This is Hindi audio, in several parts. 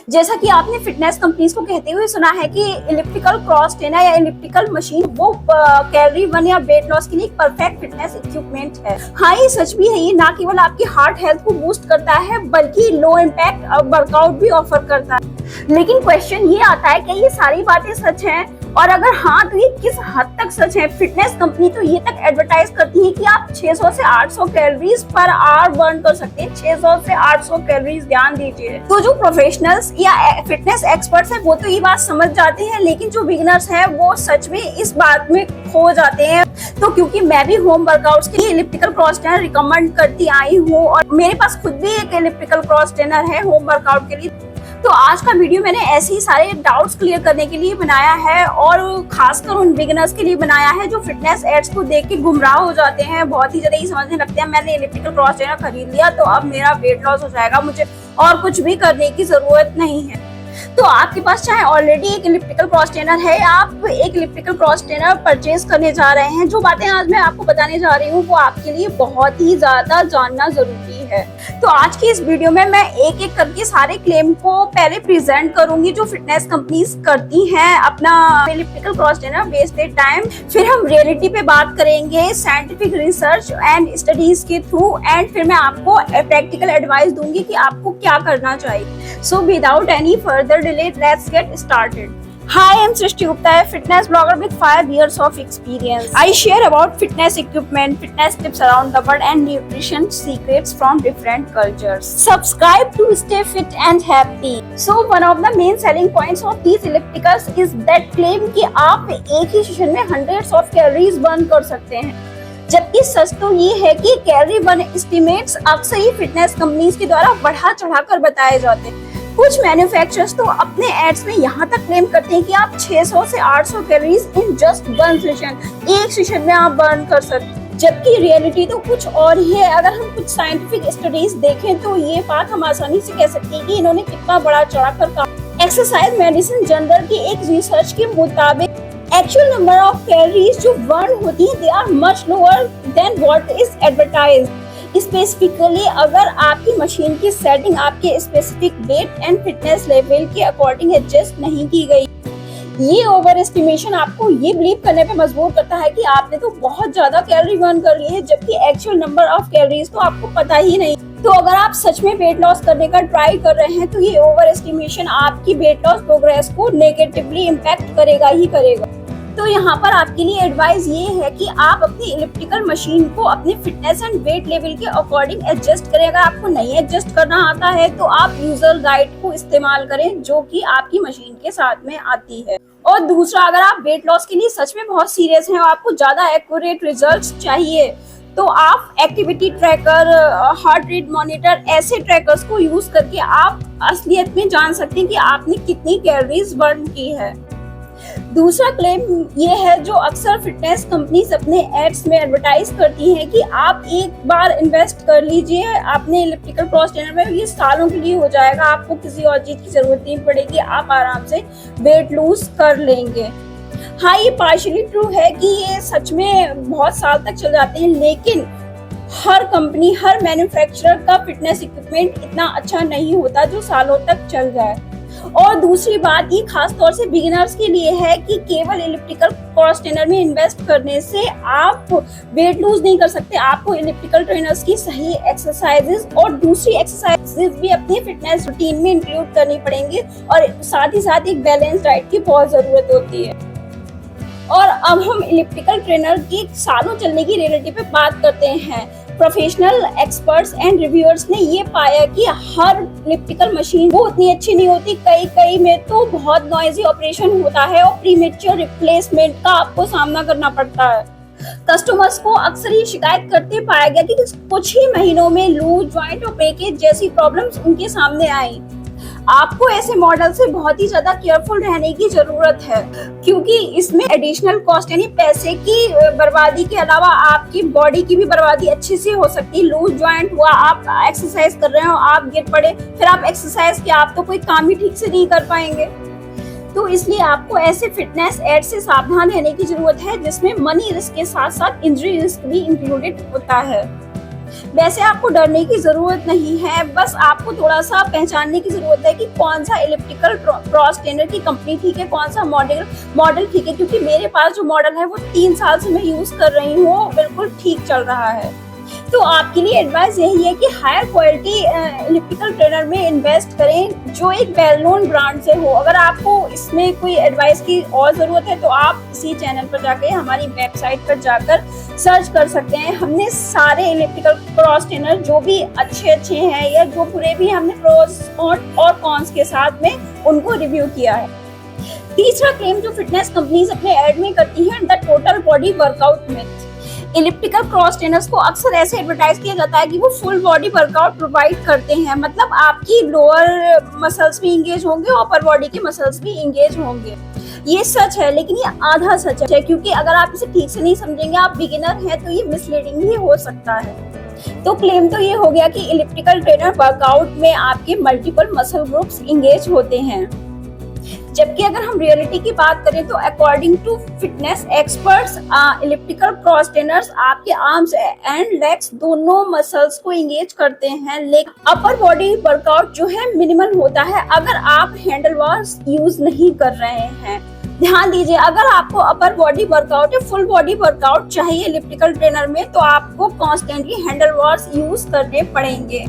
जैसा कि आपने फिटनेस कंपनीज को कहते हुए सुना है कि इलिप्टिकल क्रॉस ट्रेनर या इलिप्टिकल मशीन वो कैलोरी बर्न या वेट लॉस के लिए एक परफेक्ट फिटनेस इक्विपमेंट है। हाँ, ये सच भी है। ये ना केवल आपकी हार्ट हेल्थ को बूस्ट करता है बल्कि लो इम्पैक्ट वर्कआउट भी ऑफर करता है। लेकिन क्वेश्चन ये आता है कि ये सारी बातें सच हैं, और अगर हाँ तो ये किस हद तक सच है। फिटनेस कंपनी तो ये तक एडवर्टाइज करती है कि आप 600 से 800 कैलोरीज पर आवर बर्न कर सकते हैं। 600 से 800 कैलोरीज, ध्यान दीजिए। तो जो प्रोफेशनल्स या फिटनेस एक्सपर्ट्स हैं वो तो ये बात समझ जाते हैं, लेकिन जो बिगिनर्स हैं वो सच में इस बात में खो जाते हैं। तो क्योंकि मैं भी होम वर्कआउट्स के लिए इलिप्टिकल क्रॉस ट्रेनर रिकमेंड करती आई हूँ, और मेरे पास खुद भी एक इलिप्टिकल क्रॉस ट्रेनर है होम वर्कआउट के लिए। तो आज का वीडियो मैंने ऐसे ही सारे डाउट्स क्लियर करने के लिए बनाया है, और खासकर उन बिगिनर्स के लिए बनाया है जो फिटनेस एड्स को देख के गुमराह हो जाते हैं। बहुत ही ज्यादा ये समझने लगते हैं मैंने इलिप्टिकल क्रॉस ट्रेनर खरीद लिया तो अब मेरा वेट लॉस हो जाएगा, मुझे और कुछ भी करने की जरूरत नहीं है। तो आपके पास चाहे ऑलरेडी एक इलिप्टिकल क्रॉस ट्रेनर है या आप एक इलिप्टिकल क्रॉस ट्रेनर परचेज करने जा रहे हैं, जो बातें आज मैं आपको बताने जा रही हूँ वो आपके लिए बहुत ही ज्यादा जानना जरूरी है। तो आज की इस वीडियो में मैं एक एक करके सारे क्लेम को पहले प्रेजेंट करूंगी जो फिटनेस कंपनीज करती हैं अपना इलिप्टिकल क्रॉस ट्रेनर बेचते टाइम। फिर हम रियलिटी पे बात करेंगे, साइंटिफिक रिसर्च एंड स्टडीज के थ्रू, एंड फिर मैं आपको प्रैक्टिकल एडवाइस दूंगी कि आपको क्या करना चाहिए। So without any further delay, let's get started. Hi, I'm Srishti Gupta, a fitness blogger with 5 years of experience. I share about fitness equipment, fitness tips around the world, and nutrition secrets from different cultures. Subscribe to stay fit and happy. So, one of the main selling points of these ellipticals is that claim कि आप एक ही सेशन में hundreds of calories burn कर सकते हैं। जबकि सच तो ये है कि कैलोरी बर्न एस्टिमेट्स अक्सर ही फिटनेस कंपनीज के द्वारा बढ़ा चढ़ाकर बताए जाते हैं। कुछ मैन्युफैक्चरर्स तो अपने एड्स में यहाँ तक क्लेम करते हैं कि आप 600 से 800 calories in just one session, एक सेशन में आप बर्न कर सकते हैं। जबकि रियलिटी तो कुछ और ही है। अगर हम कुछ साइंटिफिक स्टडीज देखें तो ये बात हम आसानी से कह सकते हैं कि इन्होंने कितना बड़ा चढ़ाकर कहा। एक्सरसाइज मेडिसिन जर्नल की एक रिसर्च के मुताबिक एक्चुअल नंबर ऑफ कैलोरीज जो बर्न होती है they are much lower than what is advertised. Specifically अगर आपकी मशीन की सेटिंग आपके specific weight and fitness level के अकॉर्डिंग एडजस्ट नहीं की गई, ये ओवर एस्टिमेशन आपको ये बिलीव करने पे मजबूर करता है कि आपने तो बहुत ज्यादा कैलोरी बर्न कर ली है, जबकि एक्चुअल नंबर ऑफ कैलोरीज तो आपको पता ही नहीं। तो अगर आप सच में वेट लॉस करने का ट्राई कर रहे हैं तो ये ओवर एस्टिमेशन आपकी वेट लॉस प्रोग्रेस को नेगेटिवली इम्पैक्ट करेगा ही करेगा। तो यहाँ पर आपके लिए एडवाइस ये है कि आप अपनी इलिप्टिकल मशीन को अपने फिटनेस एंड वेट लेवल के अकॉर्डिंग एडजस्ट करें। अगर आपको नहीं एडजस्ट करना आता है तो आप यूजर गाइड को इस्तेमाल करें जो कि आपकी मशीन के साथ में आती है। और दूसरा, अगर आप वेट लॉस के लिए सच में बहुत सीरियस हैं और आपको ज्यादा एक्यूरेट रिजल्ट्स चाहिए तो आप activity tracker, heart rate monitor, ऐसे ट्रैकर्स को यूज करके आप असलियत में जान सकते हैं कि आपने कितनी कैलोरीज बर्न की है। दूसरा क्लेम ये है जो अक्सर फिटनेस कंपनीज अपने एड्स में एडवर्टाइज करती हैं कि आप एक बार इन्वेस्ट कर लीजिए अपने इलिप्टिकल क्रॉस ट्रेनर में, ये सालों के लिए हो जाएगा, आपको किसी और चीज की जरूरत नहीं पड़ेगी, आप आराम से वेट लूज कर लेंगे। हाँ, ये पार्शियली ट्रू है कि ये सच में बहुत साल तक चल जाते हैं, लेकिन हर कंपनी, हर मैन्युफैक्चरर का फिटनेस इक्विपमेंट इतना अच्छा नहीं होता जो सालों तक चल जाए। और दूसरी बात ये खास तौर से बिगिनर्स के लिए है कि केवल इलिप्टिकल क्रॉस ट्रेनर में इन्वेस्ट करने से आप वेट लूज नहीं कर सकते। आपको इलिप्टिकल ट्रेनर्स की सही एक्सरसाइजेस और दूसरी एक्सरसाइजेस भी अपनी फिटनेस रूटीन में इंक्लूड करनी पड़ेंगे, और साथ ही साथ एक बैलेंस डाइट की बहुत जरूरत होती है। और अब हम इलिप्टिकल ट्रेनर की सालों चलने की रियलिटी पे बात करते हैं। प्रोफेशनल एक्सपर्ट्स एंड रिव्यूअर्स ने ये पाया कि हर इलिप्टिकल मशीन वो उतनी अच्छी नहीं होती। कई में तो बहुत नॉइजी ऑपरेशन होता है और प्रीमेच्योर रिप्लेसमेंट का आपको सामना करना पड़ता है। कस्टमर्स को अक्सर ये शिकायत करते पाया गया कि कुछ ही महीनों में लूज, जॉइंट और ब्रेकेज जैसी प्रॉब्लम्स उनके सामने आई। आपको ऐसे मॉडल से बहुत ही ज्यादा केयरफुल रहने की जरूरत है, क्योंकि इसमें एडिशनल कॉस्ट यानी पैसे की बर्बादी के अलावा आपकी बॉडी की भी बर्बादी अच्छी से हो सकती है। लूज जॉइंट हुआ, आप एक्सरसाइज कर रहे हो, आप गिर पड़े, फिर आप एक्सरसाइज किया, आप तो कोई काम ही ठीक से नहीं कर पाएंगे। तो इसलिए आपको ऐसे फिटनेस एड से सावधान रहने की जरूरत है जिसमें मनी रिस्क के साथ साथ इंजरी रिस्क भी इंक्लूडेड होता है। वैसे आपको डरने की जरूरत नहीं है, बस आपको थोड़ा सा पहचानने की जरूरत है कि कौन सा इलिप्टिकल क्रॉस ट्रेनर की कंपनी ठीक है, कौन सा मॉडल ठीक है। क्योंकि मेरे पास जो मॉडल है वो 3 साल से मैं यूज कर रही हूँ, बिल्कुल ठीक चल रहा है। तो आपके लिए एडवाइस यही है कि हायर क्वालिटी इलिप्टिकल ट्रेनर में इन्वेस्ट करें जो एक वेल नोन ब्रांड से हो। अगर आपको इसमें कोई एडवाइस की और जरूरत है तो आप इसी चैनल पर जाकर हमारी वेबसाइट पर जाकर सर्च कर सकते हैं। हमने सारे इलिप्टिकल क्रॉस ट्रेनर जो भी अच्छे हैं या जो बुरे भी, हमने प्रोस और कॉन्स के साथ में उनको रिव्यू किया है। तीसरा क्लेम जो फिटनेस कंपनीज अपने एड में करती हैं, the total body workout myth. Elliptical cross trainers को अक्सर ऐसे एडवर्टाइज किया जाता है कि वो फुल बॉडी वर्कआउट प्रोवाइड करते हैं, मतलब आपकी लोअर मसल्स भी इंगेज होंगे और अपर बॉडी के मसल्स भी इंगेज होंगे। ये सच है, लेकिन ये आधा सच है, क्योंकि अगर आप इसे ठीक से नहीं समझेंगे, आप बिगिनर हैं, तो ये मिसलीडिंग भी हो सकता है। तो क्लेम तो ये हो गया कि इलिप्टिकल ट्रेनर वर्कआउट में आपके मल्टीपल मसल ग्रुप्स इंगेज होते हैं, जबकि अगर हम रियलिटी की बात करें तो according to fitness experts, elliptical cross trainers आपके आर्म्स एंड लेग्स दोनों मसल्स को इंगेज करते हैं, लेकिन अपर बॉडी वर्कआउट जो है मिनिमल होता है अगर आप हैंडल बार्स यूज नहीं कर रहे हैं। ध्यान दीजिए, अगर आपको अपर बॉडी वर्कआउट या फुल बॉडी वर्कआउट चाहिए इलिप्टिकल ट्रेनर में, तो आपको कॉन्स्टेंटली हैंडल बार्स यूज करने पड़ेंगे,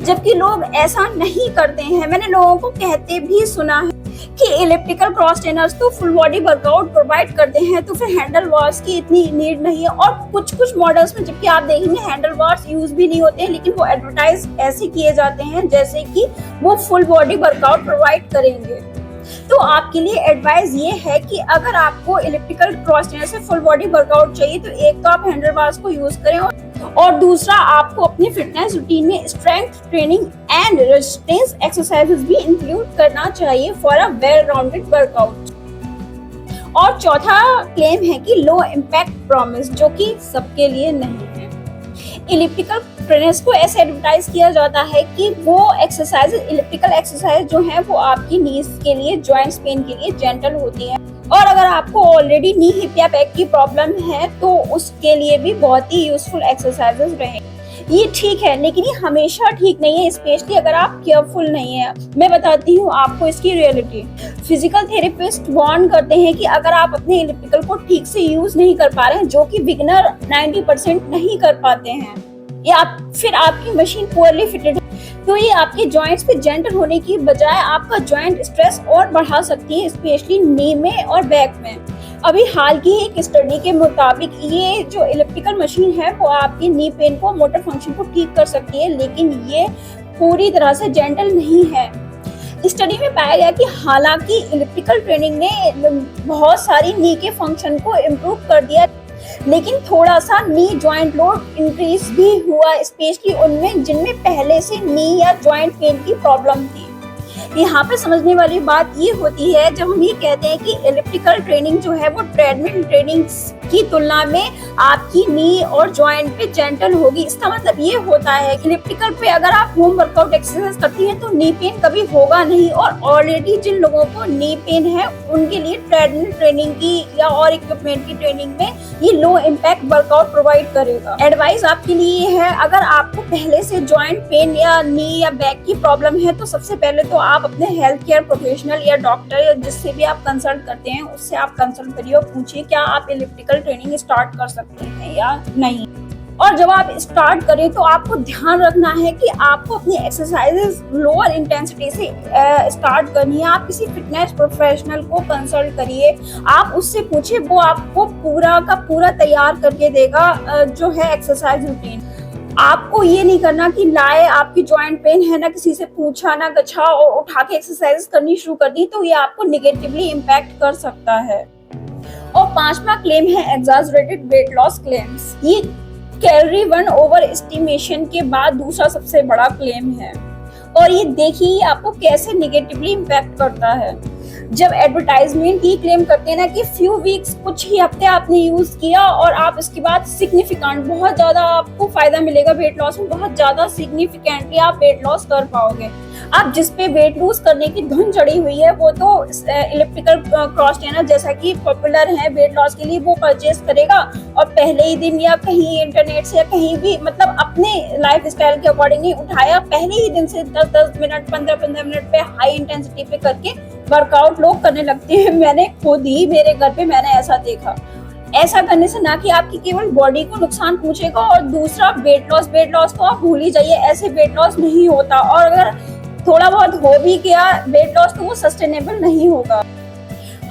जबकि लोग ऐसा नहीं करते हैं। मैंने लोगों को कहते भी सुना है कि इलिप्टिकल क्रॉस ट्रेनर्स तो फुल बॉडी वर्कआउट प्रोवाइड करते हैं, तो फिर हैंडल बार्स की इतनी नीड नहीं है। और कुछ मॉडल्स में जबकि आप देखेंगे हैंडल बार्स यूज भी नहीं होते हैं, लेकिन वो एडवर्टाइज ऐसे किए जाते हैं जैसे कि वो फुल बॉडी वर्कआउट प्रोवाइड करेंगे। तो आपके लिए एडवाइस ये है कि अगर आपको इलिप्टिकल क्रॉस ट्रेनर से फुल बॉडी वर्कआउट चाहिए तो एक तो आप हैंडल बार्स को यूज करें, और दूसरा आपको अपने फिटनेस रूटीन में strength training and resistance exercises भी इंक्लूड करना चाहिए for a well rounded workout. और चौथा क्लेम है कि लो इम्पैक्ट प्रॉमिस, जो कि सबके लिए नहीं है। इलिप्टिकल ट्रेनर्स को ऐसे एडवर्टाइज किया जाता है कि वो एक्सरसाइज, इलिप्टिकल एक्सरसाइज जो है वो आपकी नीज के लिए, जॉइंट्स पेन के लिए जेंटल होती है, और अगर आपको ऑलरेडी नी हिप या बैक की प्रॉब्लम है तो उसके लिए भी बहुत ही यूजफुल एक्सरसाइजेस रहेंगे। ये ठीक है, लेकिन ये हमेशा ठीक नहीं है, स्पेशली अगर आप केयरफुल नहीं है। मैं बताती हूँ आपको इसकी रियलिटी। फिजिकल थेरेपिस्ट वार्न करते हैं कि अगर आप अपने इलिप्टिकल को ठीक से यूज नहीं कर पा रहे हैं, जो कि बिगिनर 90% नहीं कर पाते हैं, या फिर आपकी मशीन पुअरली फिटेड है, तो ये आपके जॉइंट्स पे जेंटल होने की बजाय आपका जॉइंट स्ट्रेस और बढ़ा सकती है, स्पेशली नी में और बैक में। अभी हाल की एक स्टडी के मुताबिक ये जो इलिप्टिकल मशीन है वो आपकी नी पेन को, मोटर फंक्शन को ठीक कर सकती है, लेकिन ये पूरी तरह से जेंटल नहीं है। स्टडी में पाया गया कि हालांकि इलिप्टिकल ट्रेनिंग ने बहुत सारी नी के फंक्शन को इम्प्रूव कर दिया, लेकिन थोड़ा सा नी जॉइंट लोड इंक्रीज भी हुआ, स्पेशली उनमें जिनमें पहले से नी या जॉइंट पेन की प्रॉब्लम थी। यहाँ पे समझने वाली बात ये होती है, जब हम ये कहते हैं कि इलिप्टिकल ट्रेनिंग जो है वो ट्रेडमिल ट्रेनिंग की तुलना में आपकी नी और जॉइंट पे जेंटल होगी। इसका मतलब ये होता है कि इलिप्टिकल पे अगर आप होम वर्कआउट एक्सरसाइज करती हैं तो नी पेन कभी होगा नहीं, और ऑलरेडी जिन लोगों को नी पेन है उनके लिए ट्रेडमिल ट्रेनिंग की या और इक्विपमेंट की ट्रेनिंग में ये लो इम्पैक्ट वर्कआउट प्रोवाइड करेगा। एडवाइस आपके लिए है, अगर आपको पहले से जॉइंट पेन या नी या बैक की प्रॉब्लम है तो सबसे पहले तो आप अपने हेल्थ केयर प्रोफेशनल या डॉक्टर या जिससे भी आप कंसल्ट करते हैं उससे आप कंसल्ट करिए और पूछिए क्या आप इलिप्टिकल ट्रेनिंग स्टार्ट कर सकते हैं या नहीं। और जब आप स्टार्ट करें तो आपको ध्यान रखना है कि आपको अपनी एक्सरसाइजेस लोअर इंटेंसिटी से स्टार्ट करनी है। आप किसी फिटनेस प्रोफेशनल को कंसल्ट करिए, आप उससे पूछिए, वो आपको पूरा का पूरा तैयार करके देगा जो है एक्सरसाइज रूटीन। आपको ये नहीं करना कि लाए आपकी जॉइंट पेन है, ना किसी से पूछा ना गछा और उठा के एक्सरसाइज करनी शुरू कर दी, तो ये आपको निगेटिवली इम्पैक्ट कर सकता है। और पांचवा क्लेम है एग्जैजरेटेड वेट लॉस क्लेम्स। ये कैलोरी बर्न ओवर एस्टिमेशन के बाद दूसरा सबसे बड़ा क्लेम है, और ये देखिए आपको कैसे निगेटिवली इम्पैक्ट करता है। जब एडवर्टाइजमेंट ये क्लेम करते हैं ना कि फ्यू वीक्स, कुछ ही हफ्ते आपने यूज किया और आप इसके बाद सिग्निफिकेंट, बहुत ज्यादा आपको फायदा मिलेगा वेट लॉस में, बहुत ज्यादा सिग्निफिकेंटली आप वेट लॉस कर पाओगे। आप जिस पे वेट लूज करने की धुन चढ़ी हुई है वो तो इलिप्टिकल क्रॉस ट्रेनर जैसा कि पॉपुलर है वेट लॉस के लिए, वो परचेज करेगा और पहले ही दिन या कहीं इंटरनेट से या कहीं भी, मतलब अपने लाइफ स्टाइल के अकॉर्डिंगली उठाया, पहले ही दिन से 10-10 मिनट 15-15 मिनट पे हाई इंटेंसिटी पे करके वर्कआउट लोग करने लगते हैं। मैंने खुद ही मेरे घर पे मैंने ऐसा देखा। ऐसा करने से ना कि आपकी केवल बॉडी को नुकसान पहुंचेगा और दूसरा वेट लॉस तो आप भूल ही जाइए, ऐसे वेट लॉस नहीं होता। और अगर थोड़ा बहुत हो भी गया वेट लॉस तो वो सस्टेनेबल नहीं होगा।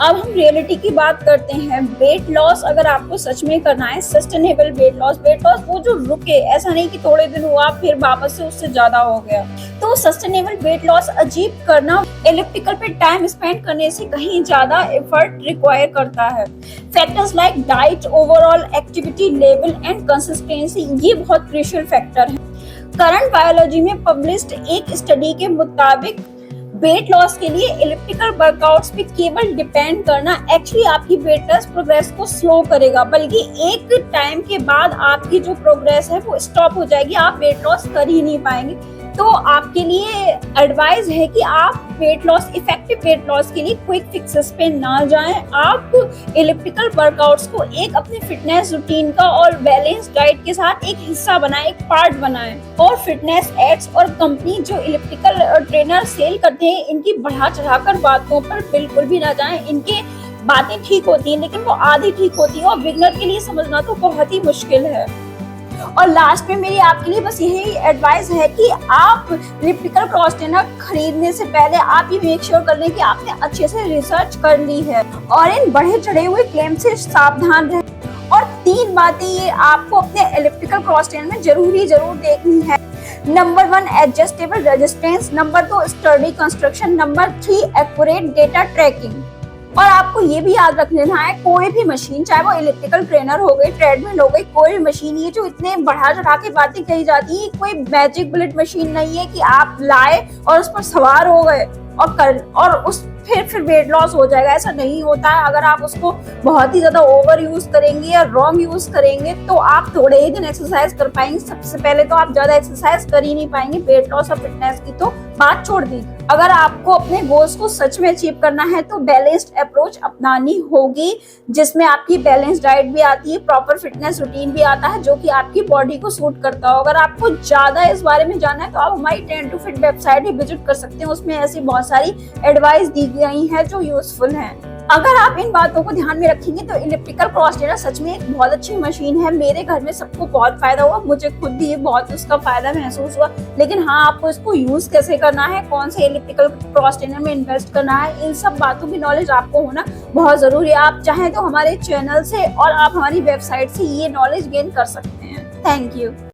अब हम रियलिटी की बात करते हैं। वेट लॉस अगर आपको सच में करना है, सस्टेनेबल वेट लॉस वो जो रुके, ऐसा नहीं कि थोड़े दिन हुआ फिर वापस से उससे ज्यादा हो गया, तो सस्टेनेबल वेट लॉस अचीव करना एलिप्टिकल पे टाइम स्पेंड करने से कहीं ज्यादा एफर्ट रिक्वायर करता है। Factors like diet, overall activity level and consistency, ये बहुत क्रूशियल फैक्टर है। करंट बायोलॉजी में पब्लिश्ड एक स्टडी के मुताबिक वेट लॉस के लिए एलिप्टिकल वर्कआउट्स पे केवल डिपेंड करना एक्चुअली आपकी वेट लॉस प्रोग्रेस को स्लो करेगा, बल्कि एक टाइम के बाद आपकी जो प्रोग्रेस है वो स्टॉप हो जाएगी, आप वेट लॉस कर ही नहीं पाएंगे। तो आपके लिए एडवाइस है कि आप weight loss, effective weight loss के लिए क्विक फिक्सेस पे ना जाएं। आप एलिप्टिकल वर्कआउट्स को एक अपने फिटनेस रूटीन का और बैलेंस डाइट के साथ एक हिस्सा बनाएं, एक पार्ट बनाएं। और फिटनेस एड्स और कंपनी जो एलिप्टिकल ट्रेनर सेल करते हैं, इनकी बढ़ा चढ़ाकर बातों पर बिल्कुल भी ना जाएं। इनके बातें ठीक होती हैं लेकिन वो आधी ठीक होती है और बिगनर के लिए समझना तो बहुत ही मुश्किल है। और लास्ट में मेरी आपके लिए बस यही एडवाइस है कि आप एलिप्टिकल क्रॉस ट्रेनर खरीदने से पहले आप ये मेक श्योर कर लें कि आपने अच्छे से रिसर्च कर ली है और इन बढ़े चढ़े हुए क्लेम से सावधान रहें। और 3 बातें ये आपको अपने एलिप्टिकल क्रॉस ट्रेनर में जरूर देखनी है। Number 1 adjustable resistance, number 2 sturdy construction, number 3 accurate data tracking. और आपको ये भी याद रख लेना है, कोई भी मशीन, चाहे वो इलेक्ट्रिकल ट्रेनर हो गई, ट्रेडमिल हो गई, कोई भी मशीन, ये जो इतने बढ़ा चढ़ा के बातें कही जाती है, कोई मैजिक बुलेट मशीन नहीं है कि आप लाए और उस पर सवार हो गए और उस फिर वेट लॉस हो जाएगा। ऐसा नहीं होता है। अगर आप उसको बहुत ही ज्यादा ओवर यूज करेंगे या रॉन्ग यूज करेंगे तो आप थोड़े ही दिन एक्सरसाइज कर पाएंगे। सबसे पहले तो आप ज्यादा एक्सरसाइज कर ही नहीं पाएंगे। वेट लॉस और फिटनेस की तो बात छोड़ दी। अगर आपको अपने गोल्स को सच में अचीव करना है तो बैलेंस्ड अप्रोच अपनानी होगी, जिसमें आपकी बैलेंस डाइट भी आती है, प्रॉपर फिटनेस रूटीन भी आता है जो कि आपकी बॉडी को सूट करता हो। अगर आपको ज्यादा इस बारे में जानना है तो आप हमारी ट्रेन टू फिट वेबसाइट ही विजिट कर सकते हैं। उसमें ऐसी बहुत सारी एडवाइस दी गई है जो यूजफुल है। अगर आप इन बातों को ध्यान में रखेंगे तो इलिप्टिकल क्रॉस ट्रेनर सच में एक बहुत अच्छी मशीन है। मेरे घर में सबको बहुत फायदा हुआ, मुझे खुद भी बहुत उसका फायदा महसूस हुआ। लेकिन हाँ, आपको इसको यूज कैसे करना है, कौन से इलिप्टिकल क्रॉस ट्रेनर में इन्वेस्ट करना है, इन सब बातों की नॉलेज आपको होना बहुत जरूरी है। आप चाहें तो हमारे चैनल से और आप हमारी वेबसाइट से ये नॉलेज गेन कर सकते हैं। Thank you.